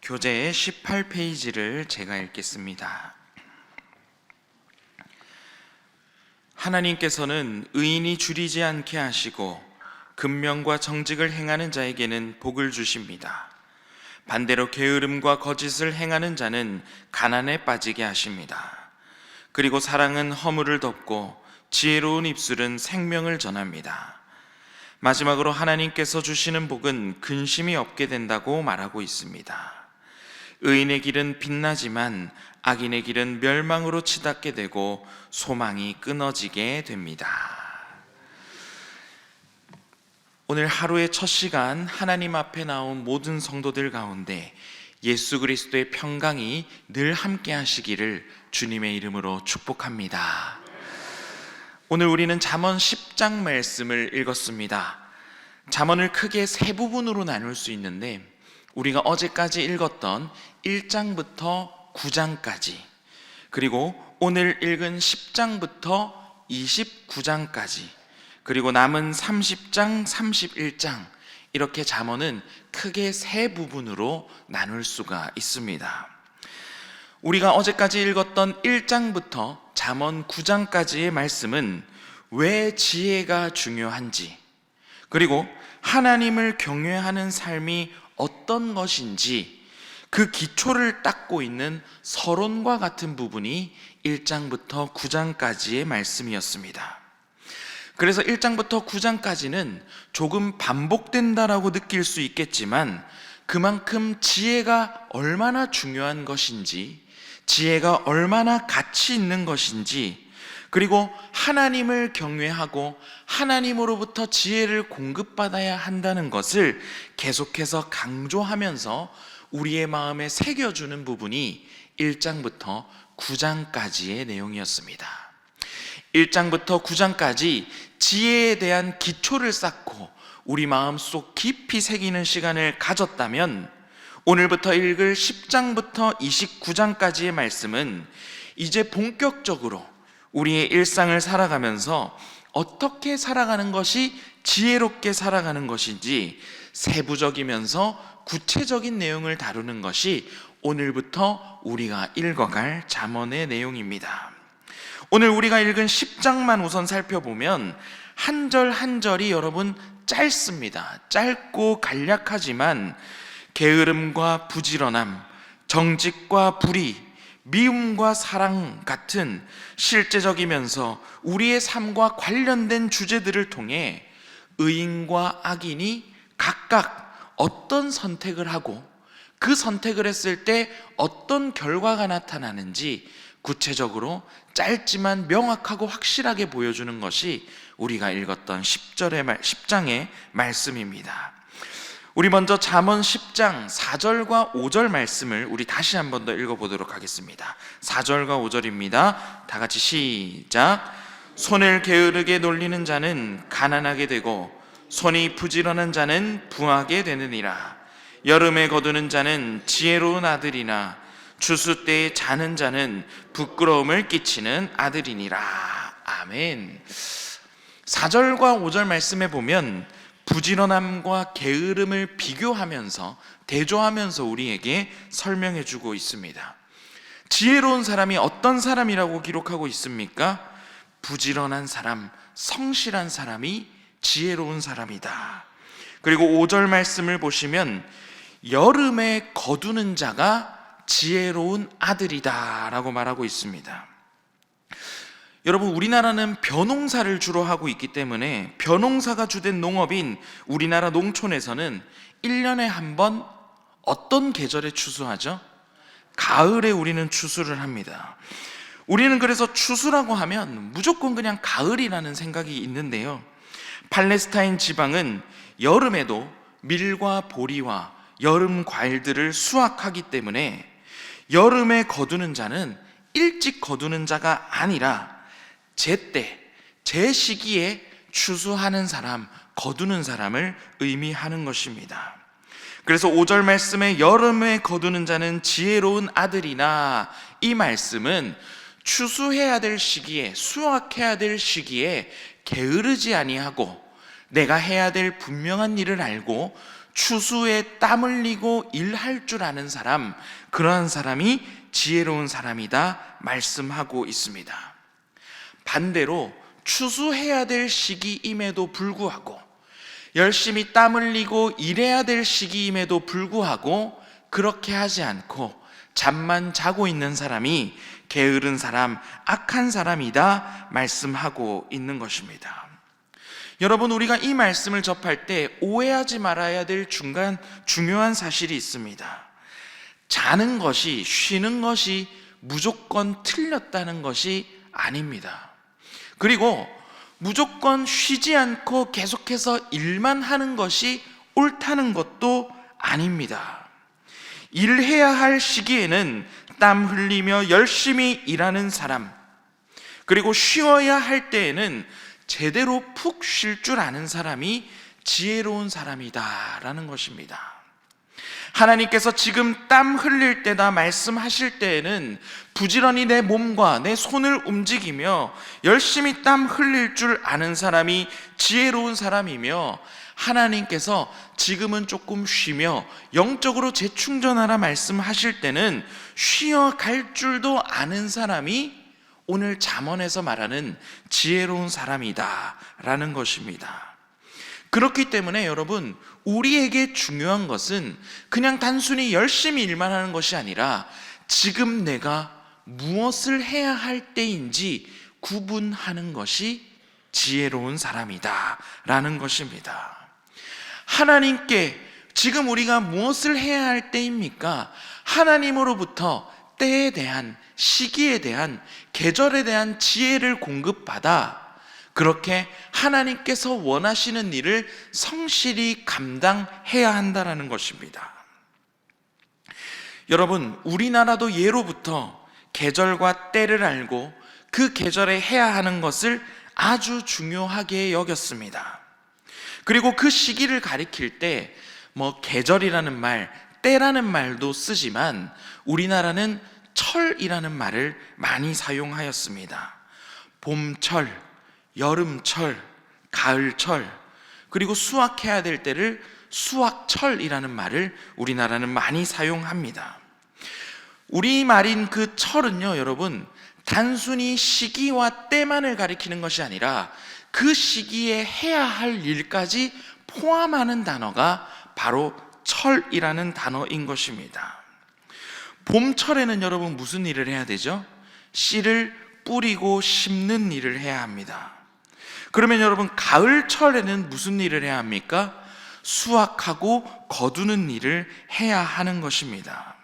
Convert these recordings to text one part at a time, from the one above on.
교재의 18페이지를 제가 읽겠습니다. 하나님께서는 의인이 줄이지 않게 하시고 금명과 정직을 행하는 자에게는 복을 주십니다. 반대로 게으름과 거짓을 행하는 자는 가난에 빠지게 하십니다. 그리고 사랑은 허물을 덮고 지혜로운 입술은 생명을 전합니다. 마지막으로 하나님께서 주시는 복은 근심이 없게 된다고 말하고 있습니다. 의인의 길은 빛나지만 악인의 길은 멸망으로 치닫게 되고 소망이 끊어지게 됩니다. 오늘 하루의 첫 시간 하나님 앞에 나온 모든 성도들 가운데 예수 그리스도의 평강이 늘 함께 하시기를 주님의 이름으로 축복합니다. 오늘 우리는 잠언 10장 말씀을 읽었습니다. 잠언을 크게 세 부분으로 나눌 수 있는데 우리가 어제까지 읽었던 1장부터 9장까지, 그리고 오늘 읽은 10장부터 29장까지, 그리고 남은 30장, 31장, 이렇게 잠언은 크게 세 부분으로 나눌 수가 있습니다. 우리가 어제까지 읽었던 1장부터 잠언 9장까지의 말씀은 왜 지혜가 중요한지, 그리고 하나님을 경외하는 삶이 어떤 것인지 그 기초를 닦고 있는 서론과 같은 부분이 1장부터 9장까지의 말씀이었습니다. 그래서 1장부터 9장까지는 조금 반복된다라고 느낄 수 있겠지만 그만큼 지혜가 얼마나 중요한 것인지, 지혜가 얼마나 가치 있는 것인지, 그리고 하나님을 경외하고 하나님으로부터 지혜를 공급받아야 한다는 것을 계속해서 강조하면서 우리의 마음에 새겨주는 부분이 1장부터 9장까지의 내용이었습니다. 1장부터 9장까지 지혜에 대한 기초를 쌓고 우리 마음속 깊이 새기는 시간을 가졌다면 오늘부터 읽을 10장부터 29장까지의 말씀은 이제 본격적으로 우리의 일상을 살아가면서 어떻게 살아가는 것이 지혜롭게 살아가는 것인지 세부적이면서 구체적인 내용을 다루는 것이 오늘부터 우리가 읽어갈 잠언의 내용입니다. 오늘 우리가 읽은 10장만 우선 살펴보면 한 절 한 절이 여러분 짧습니다. 짧고 간략하지만 게으름과 부지런함, 정직과 불의, 미움과 사랑 같은 실제적이면서 우리의 삶과 관련된 주제들을 통해 의인과 악인이 각각 어떤 선택을 하고 그 선택을 했을 때 어떤 결과가 나타나는지 구체적으로 짧지만 명확하고 확실하게 보여주는 것이 우리가 읽었던 10장의 말씀입니다. 우리 먼저 잠언 10장 4절과 5절 말씀을 우리 다시 한 번 더 읽어보도록 하겠습니다. 4절과 5절입니다. 다 같이 시작. 손을 게으르게 놀리는 자는 가난하게 되고 손이 부지런한 자는 부하게 되느니라. 여름에 거두는 자는 지혜로운 아들이나 추수 때에 자는 자는 부끄러움을 끼치는 아들이니라. 아멘. 4절과 5절 말씀에 보면 부지런함과 게으름을 비교하면서 대조하면서 우리에게 설명해 주고 있습니다. 지혜로운 사람이 어떤 사람이라고 기록하고 있습니까? 부지런한 사람, 성실한 사람이 지혜로운 사람이다. 그리고 5절 말씀을 보시면 여름에 거두는 자가 지혜로운 아들이다 라고 말하고 있습니다. 여러분, 우리나라는 벼농사를 주로 하고 있기 때문에 벼농사가 주된 농업인 우리나라 농촌에서는 1년에 한 번 어떤 계절에 추수하죠? 가을에 우리는 추수를 합니다. 우리는 그래서 추수라고 하면 무조건 그냥 가을이라는 생각이 있는데요, 팔레스타인 지방은 여름에도 밀과 보리와 여름 과일들을 수확하기 때문에 여름에 거두는 자는 일찍 거두는 자가 아니라 제때, 제 시기에 추수하는 사람, 거두는 사람을 의미하는 것입니다. 그래서 5절 말씀에 여름에 거두는 자는 지혜로운 아들이나, 이 말씀은 추수해야 될 시기에, 수확해야 될 시기에 게으르지 아니하고 내가 해야 될 분명한 일을 알고 추수에 땀 흘리고 일할 줄 아는 사람, 그러한 사람이 지혜로운 사람이다 말씀하고 있습니다. 반대로 추수해야 될 시기임에도 불구하고, 열심히 땀 흘리고 일해야 될 시기임에도 불구하고 그렇게 하지 않고 잠만 자고 있는 사람이 게으른 사람, 악한 사람이다 말씀하고 있는 것입니다. 여러분, 우리가 이 말씀을 접할 때 오해하지 말아야 될 중요한 사실이 있습니다. 자는 것이, 쉬는 것이 무조건 틀렸다는 것이 아닙니다. 그리고 무조건 쉬지 않고 계속해서 일만 하는 것이 옳다는 것도 아닙니다. 일해야 할 시기에는 땀 흘리며 열심히 일하는 사람, 그리고 쉬어야 할 때에는 제대로 푹 쉴 줄 아는 사람이 지혜로운 사람이다라는 것입니다. 하나님께서 지금 땀 흘릴 때다 말씀하실 때에는 부지런히 내 몸과 내 손을 움직이며 열심히 땀 흘릴 줄 아는 사람이 지혜로운 사람이며, 하나님께서 지금은 조금 쉬며 영적으로 재충전하라 말씀하실 때는 쉬어갈 줄도 아는 사람이 오늘 잠언에서 말하는 지혜로운 사람이다 라는 것입니다. 그렇기 때문에 여러분, 우리에게 중요한 것은 그냥 단순히 열심히 일만 하는 것이 아니라 지금 내가 무엇을 해야 할 때인지 구분하는 것이 지혜로운 사람이다 라는 것입니다. 하나님께 지금 우리가 무엇을 해야 할 때입니까? 하나님으로부터 때에 대한, 시기에 대한, 계절에 대한 지혜를 공급받아 그렇게 하나님께서 원하시는 일을 성실히 감당해야 한다는 것입니다. 여러분, 우리나라도 예로부터 계절과 때를 알고 그 계절에 해야 하는 것을 아주 중요하게 여겼습니다. 그리고 그 시기를 가리킬 때 계절이라는 말, 때라는 말도 쓰지만 우리나라는 철이라는 말을 많이 사용하였습니다. 봄철, 여름철, 가을철, 그리고 수확해야 될 때를 수확철이라는 말을 우리나라는 많이 사용합니다. 우리말인 그 철은요, 여러분, 단순히 시기와 때만을 가리키는 것이 아니라 그 시기에 해야 할 일까지 포함하는 단어가 바로 철이라는 단어인 것입니다. 봄철에는 여러분 무슨 일을 해야 되죠? 씨를 뿌리고 심는 일을 해야 합니다. 그러면 여러분, 가을철에는 무슨 일을 해야 합니까? 수확하고 거두는 일을 해야 하는 것입니다.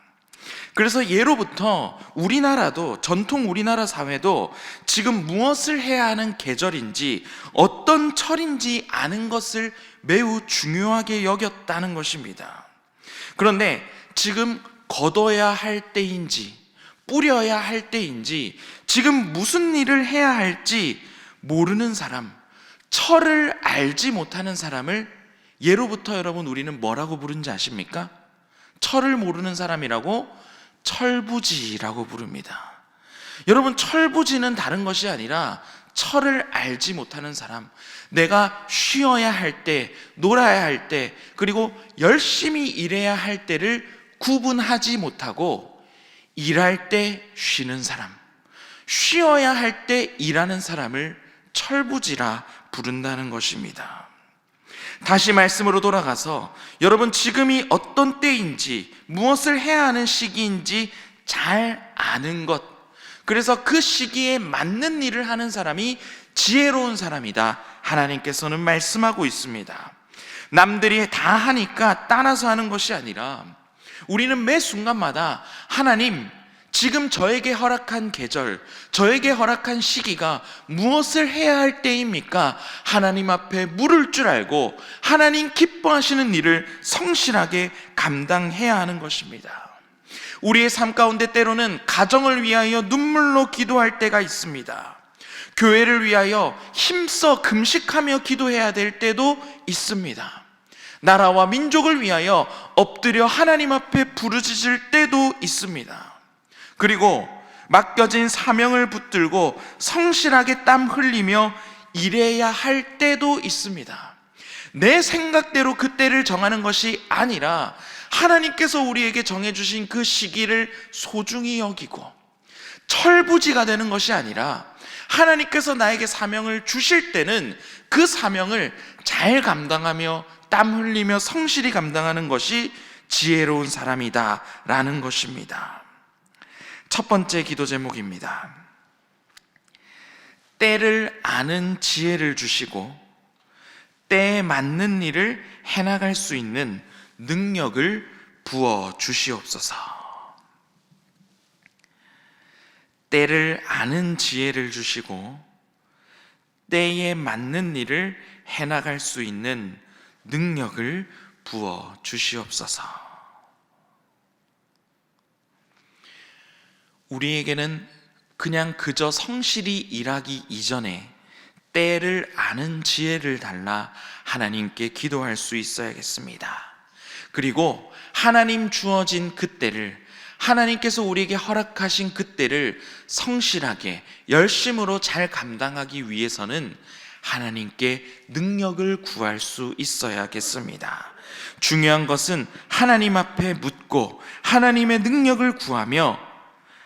그래서 예로부터 우리나라도, 전통 우리나라 사회도 지금 무엇을 해야 하는 계절인지, 어떤 철인지 아는 것을 매우 중요하게 여겼다는 것입니다. 그런데 지금 거둬야 할 때인지, 뿌려야 할 때인지, 지금 무슨 일을 해야 할지 모르는 사람, 철을 알지 못하는 사람을 예로부터 여러분 우리는 뭐라고 부른지 아십니까? 철을 모르는 사람이라고 철부지라고 부릅니다. 여러분, 철부지는 다른 것이 아니라 철을 알지 못하는 사람, 내가 쉬어야 할 때, 놀아야 할 때, 그리고 열심히 일해야 할 때를 구분하지 못하고 일할 때 쉬는 사람, 쉬어야 할 때 일하는 사람을 철부지라 부른다는 것입니다. 다시 말씀으로 돌아가서 여러분, 지금이 어떤 때인지, 무엇을 해야 하는 시기인지 잘 아는 것, 그래서 그 시기에 맞는 일을 하는 사람이 지혜로운 사람이다 하나님께서는 말씀하고 있습니다. 남들이 다 하니까 따라서 하는 것이 아니라 우리는 매 순간마다 하나님, 지금 저에게 허락한 계절, 저에게 허락한 시기가 무엇을 해야 할 때입니까? 하나님 앞에 물을 줄 알고 하나님 기뻐하시는 일을 성실하게 감당해야 하는 것입니다. 우리의 삶 가운데 때로는 가정을 위하여 눈물로 기도할 때가 있습니다. 교회를 위하여 힘써 금식하며 기도해야 될 때도 있습니다. 나라와 민족을 위하여 엎드려 하나님 앞에 부르짖을 때도 있습니다. 그리고 맡겨진 사명을 붙들고 성실하게 땀 흘리며 일해야 할 때도 있습니다. 내 생각대로 그 때를 정하는 것이 아니라 하나님께서 우리에게 정해주신 그 시기를 소중히 여기고, 철부지가 되는 것이 아니라 하나님께서 나에게 사명을 주실 때는 그 사명을 잘 감당하며 땀 흘리며 성실히 감당하는 것이 지혜로운 사람이다 라는 것입니다. 첫 번째 기도 제목입니다. 때를 아는 지혜를 주시고 때에 맞는 일을 해나갈 수 있는 능력을 부어 주시옵소서. 때를 아는 지혜를 주시고 때에 맞는 일을 해나갈 수 있는 능력을 부어 주시옵소서. 우리에게는 그냥 그저 성실히 일하기 이전에 때를 아는 지혜를 달라 하나님께 기도할 수 있어야겠습니다. 그리고 하나님 주어진 그 때를, 하나님께서 우리에게 허락하신 그 때를 성실하게 열심으로 잘 감당하기 위해서는 하나님께 능력을 구할 수 있어야겠습니다. 중요한 것은 하나님 앞에 묻고 하나님의 능력을 구하며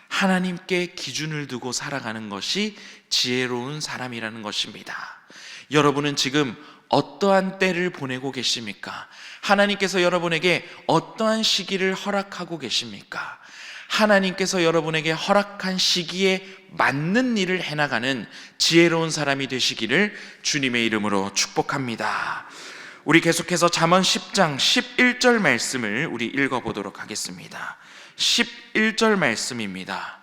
하나님께 기준을 두고 살아가는 것이 지혜로운 사람이라는 것입니다. 여러분은 지금 어떠한 때를 보내고 계십니까? 하나님께서 여러분에게 어떠한 시기를 허락하고 계십니까? 하나님께서 여러분에게 허락한 시기에 맞는 일을 해나가는 지혜로운 사람이 되시기를 주님의 이름으로 축복합니다. 우리 계속해서 잠언 10장 11절 말씀을 우리 읽어보도록 하겠습니다. 11절 말씀입니다.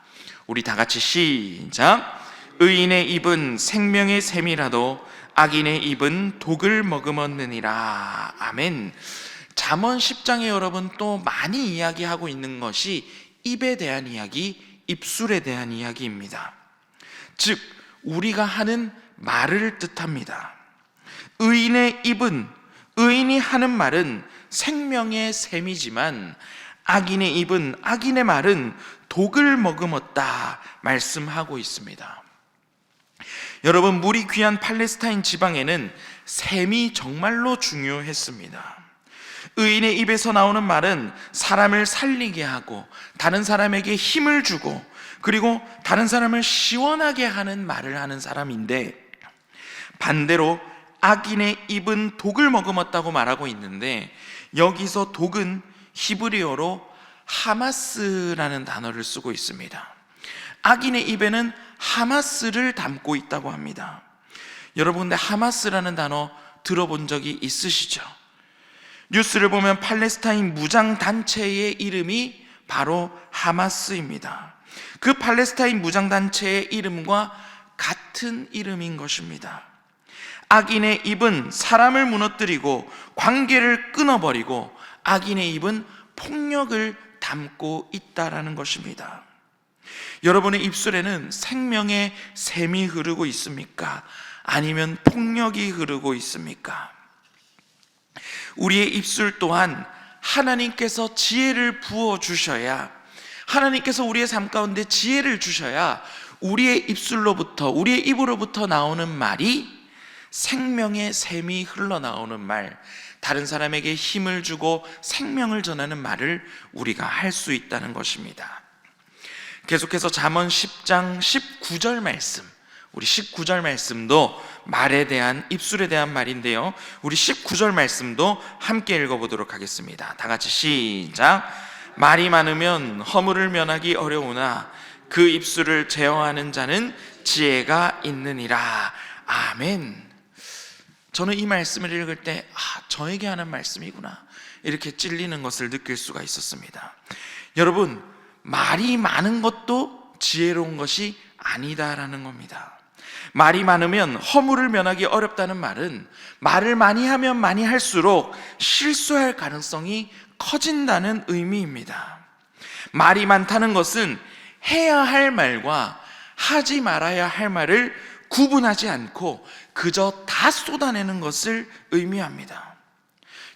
우리 다 같이 시작. 의인의 입은 생명의 샘이라도 악인의 입은 독을 머금었느니라. 아멘. 잠언 10장에 여러분 또 많이 이야기하고 있는 것이 입에 대한 이야기, 입술에 대한 이야기입니다. 즉 우리가 하는 말을 뜻합니다. 의인의 입은, 의인이 하는 말은 생명의 샘이지만 악인의 입은, 악인의 말은 독을 머금었다 말씀하고 있습니다. 여러분, 물이 귀한 팔레스타인 지방에는 샘이 정말로 중요했습니다. 의인의 입에서 나오는 말은 사람을 살리게 하고 다른 사람에게 힘을 주고 그리고 다른 사람을 시원하게 하는 말을 하는 사람인데, 반대로 악인의 입은 독을 머금었다고 말하고 있는데, 여기서 독은 히브리어로 하마스라는 단어를 쓰고 있습니다. 악인의 입에는 하마스를 담고 있다고 합니다. 여러분, 근데 하마스라는 단어 들어본 적이 있으시죠? 뉴스를 보면 팔레스타인 무장단체의 이름이 바로 하마스입니다. 그 팔레스타인 무장단체의 이름과 같은 이름인 것입니다. 악인의 입은 사람을 무너뜨리고 관계를 끊어버리고 악인의 입은 폭력을 담고 있다라는 것입니다. 여러분의 입술에는 생명의 샘이 흐르고 있습니까? 아니면 폭력이 흐르고 있습니까? 우리의 입술 또한 하나님께서 지혜를 부어 주셔야, 하나님께서 우리의 삶 가운데 지혜를 주셔야 우리의 입술로부터, 우리의 입으로부터 나오는 말이 생명의 샘이 흘러나오는 말, 다른 사람에게 힘을 주고 생명을 전하는 말을 우리가 할 수 있다는 것입니다. 계속해서 잠언 10장 19절 말씀, 우리 19절 말씀도 말에 대한, 입술에 대한 말인데요, 우리 19절 말씀도 함께 읽어보도록 하겠습니다. 다 같이 시작. 말이 많으면 허물을 면하기 어려우나 그 입술을 제어하는 자는 지혜가 있느니라. 아멘. 저는 이 말씀을 읽을 때 저에게 하는 말씀이구나, 이렇게 찔리는 것을 느낄 수가 있었습니다. 여러분, 말이 많은 것도 지혜로운 것이 아니다라는 겁니다. 말이 많으면 허물을 면하기 어렵다는 말은 말을 많이 하면 많이 할수록 실수할 가능성이 커진다는 의미입니다. 말이 많다는 것은 해야 할 말과 하지 말아야 할 말을 구분하지 않고 그저 다 쏟아내는 것을 의미합니다.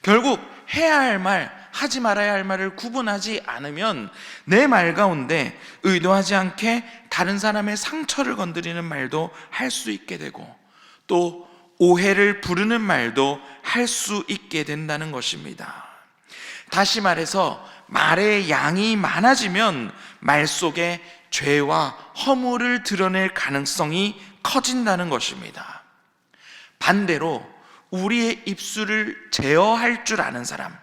결국 해야 할 말, 하지 말아야 할 말을 구분하지 않으면 내 말 가운데 의도하지 않게 다른 사람의 상처를 건드리는 말도 할 수 있게 되고, 또 오해를 부르는 말도 할 수 있게 된다는 것입니다. 다시 말해서 말의 양이 많아지면 말 속에 죄와 허물을 드러낼 가능성이 커진다는 것입니다. 반대로 우리의 입술을 제어할 줄 아는 사람,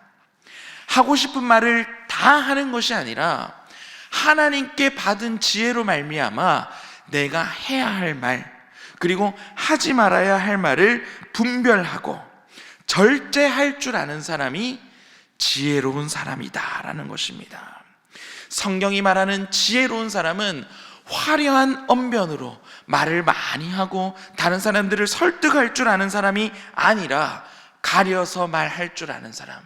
하고 싶은 말을 다 하는 것이 아니라 하나님께 받은 지혜로 말미암아 내가 해야 할 말, 그리고 하지 말아야 할 말을 분별하고 절제할 줄 아는 사람이 지혜로운 사람이다라는 것입니다. 성경이 말하는 지혜로운 사람은 화려한 언변으로 말을 많이 하고 다른 사람들을 설득할 줄 아는 사람이 아니라 가려서 말할 줄 아는 사람,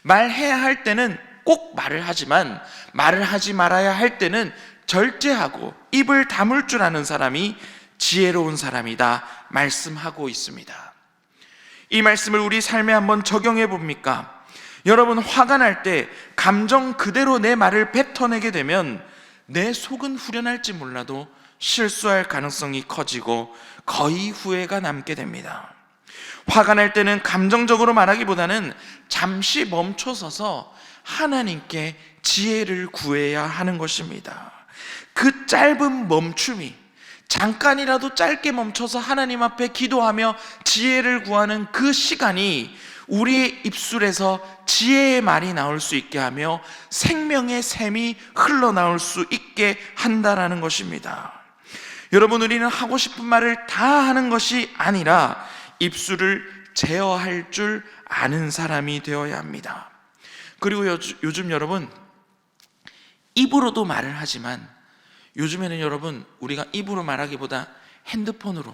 말해야 할 때는 꼭 말을 하지만 말을 하지 말아야 할 때는 절제하고 입을 다물 줄 아는 사람이 지혜로운 사람이다 말씀하고 있습니다. 이 말씀을 우리 삶에 한번 적용해 봅니까? 여러분, 화가 날 때 감정 그대로 내 말을 뱉어내게 되면 내 속은 후련할지 몰라도 실수할 가능성이 커지고 거의 후회가 남게 됩니다. 화가 날 때는 감정적으로 말하기보다는 잠시 멈춰서서 하나님께 지혜를 구해야 하는 것입니다. 그 짧은 멈춤이, 잠깐이라도 짧게 멈춰서 하나님 앞에 기도하며 지혜를 구하는 그 시간이 우리의 입술에서 지혜의 말이 나올 수 있게 하며 생명의 샘이 흘러나올 수 있게 한다라는 것입니다. 여러분, 우리는 하고 싶은 말을 다 하는 것이 아니라 입술을 제어할 줄 아는 사람이 되어야 합니다. 그리고 요즘 여러분, 입으로도 말을 하지만 요즘에는 여러분, 우리가 입으로 말하기보다 핸드폰으로,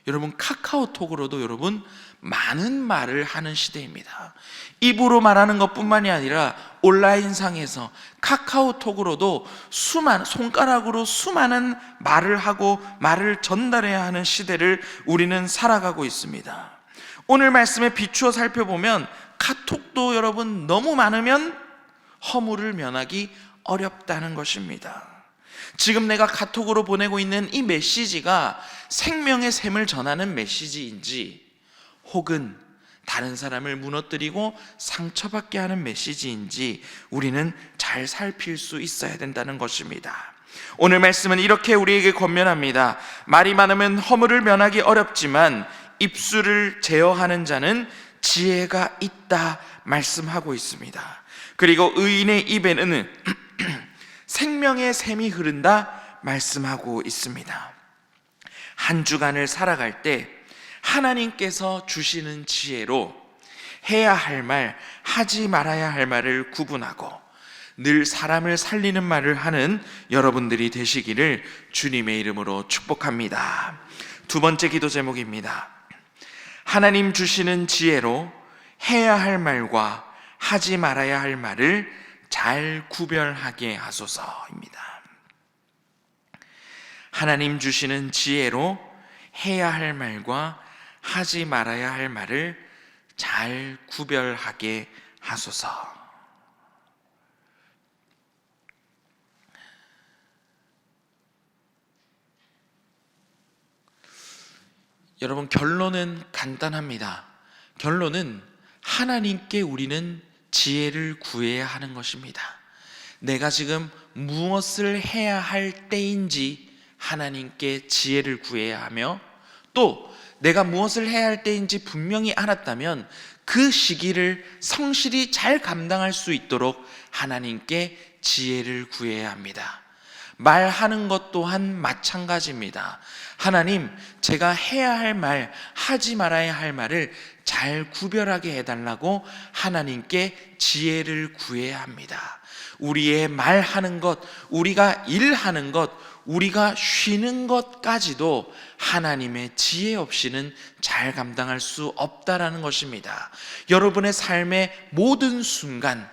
여러분 카카오톡으로도 여러분 많은 말을 하는 시대입니다. 입으로 말하는 것뿐만이 아니라 온라인상에서 카카오톡으로도 손가락으로 수많은 말을 하고 말을 전달해야 하는 시대를 우리는 살아가고 있습니다. 오늘 말씀에 비추어 살펴보면 카톡도 여러분 너무 많으면 허물을 면하기 어렵다는 것입니다. 지금 내가 카톡으로 보내고 있는 이 메시지가 생명의 샘을 전하는 메시지인지 혹은 다른 사람을 무너뜨리고 상처받게 하는 메시지인지 우리는 잘 살필 수 있어야 된다는 것입니다. 오늘 말씀은 이렇게 우리에게 권면합니다. 말이 많으면 허물을 면하기 어렵지만 입술을 제어하는 자는 지혜가 있다 말씀하고 있습니다. 그리고 의인의 입에는 생명의 샘이 흐른다 말씀하고 있습니다. 한 주간을 살아갈 때 하나님께서 주시는 지혜로 해야 할 말, 하지 말아야 할 말을 구분하고 늘 사람을 살리는 말을 하는 여러분들이 되시기를 주님의 이름으로 축복합니다. 두 번째 기도 제목입니다. 하나님 주시는 지혜로 해야 할 말과 하지 말아야 할 말을 잘 구별하게 하소서입니다. 하나님 주시는 지혜로 해야 할 말과 하지 말아야 할 말을 잘 구별하게 하소서. 여러분, 결론은 간단합니다. 결론은 하나님께 우리는 지혜를 구해야 하는 것입니다. 내가 지금 무엇을 해야 할 때인지 하나님께 지혜를 구해야 하며, 또 내가 무엇을 해야 할 때인지 분명히 알았다면 그 시기를 성실히 잘 감당할 수 있도록 하나님께 지혜를 구해야 합니다. 말하는 것 또한 마찬가지입니다. 하나님, 제가 해야 할 말, 하지 말아야 할 말을 잘 구별하게 해달라고 하나님께 지혜를 구해야 합니다. 우리의 말하는 것, 우리가 일하는 것, 우리가 쉬는 것까지도 하나님의 지혜 없이는 잘 감당할 수 없다라는 것입니다. 여러분의 삶의 모든 순간,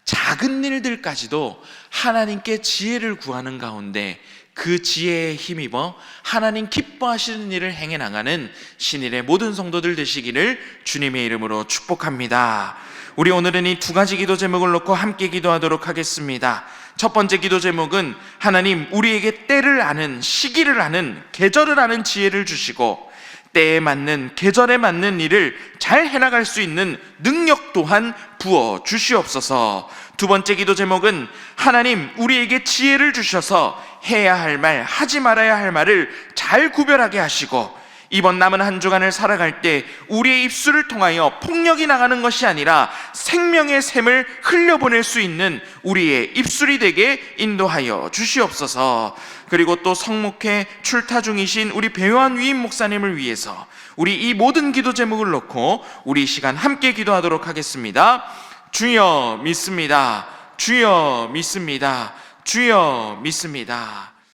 작은 일들까지도 하나님께 지혜를 구하는 가운데 그 지혜에 힘입어 하나님 기뻐하시는 일을 행해 나가는 신일의 모든 성도들 되시기를 주님의 이름으로 축복합니다. 우리 오늘은 이 두 가지 기도 제목을 놓고 함께 기도하도록 하겠습니다. 첫 번째 기도 제목은 하나님, 우리에게 때를 아는, 시기를 아는, 계절을 아는 지혜를 주시고 때에 맞는, 계절에 맞는 일을 잘 해나갈 수 있는 능력 또한 부어 주시옵소서. 두 번째 기도 제목은 하나님 우리에게 지혜를 주셔서 해야 할 말, 하지 말아야 할 말을 잘 구별하게 하시고 이번 남은 한 주간을 살아갈 때 우리의 입술을 통하여 폭력이 나가는 것이 아니라 생명의 샘을 흘려보낼 수 있는 우리의 입술이 되게 인도하여 주시옵소서. 그리고 또 성목회 출타 중이신 우리 배요한 위임 목사님을 위해서 우리 이 모든 기도 제목을 놓고 우리 시간 함께 기도하도록 하겠습니다. 주여 믿습니다. 주여 믿습니다. 주여 믿습니다.